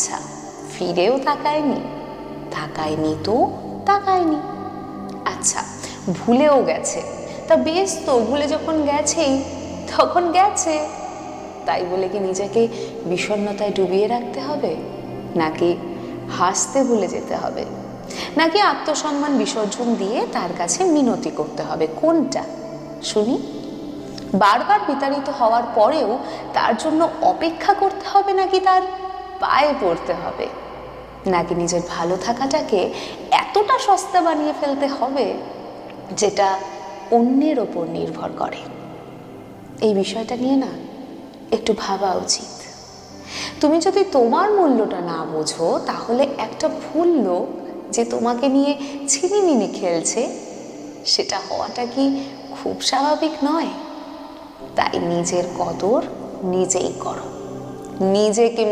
আচ্ছা, ফিরেও তাকায়নি? তাকায়নি তো তাকায়নি। আচ্ছা, ভুলেও গেছে, তা বেশ তো, ভুলে যখন গেছেই তখন গেছে। তাই বলে কি নিজেকে বিষণ্ণতায় ডুবিয়ে রাখতে হবে? নাকি হাসতে ভুলে যেতে হবে? নাকি আত্মসম্মান বিসর্জন দিয়ে তার কাছে মিনতি করতে হবে? কোনটা শুনি? বারবার বিতাড়িত হওয়ার পরেও তার জন্য অপেক্ষা করতে হবে, নাকি তার পায়ে পড়তে হবে? নাকি নিজের ভালো থাকাটাকে এতটা সস্তা বানিয়ে ফেলতে হবে যেটা অন্যের ওপর নির্ভর করে? এই বিষয়টা নিয়ে না একটু ভাবা উচিত। তুমি যদি তোমার মূল্যটা না বোঝো, তাহলে একটা ভুল লোক যে তোমাকে নিয়ে ছিনিমিনি খেলছে, সেটা হওয়াটা কি খুব স্বাভাবিক নয়? তাই নিজের কদর নিজেই করো, নিজেকে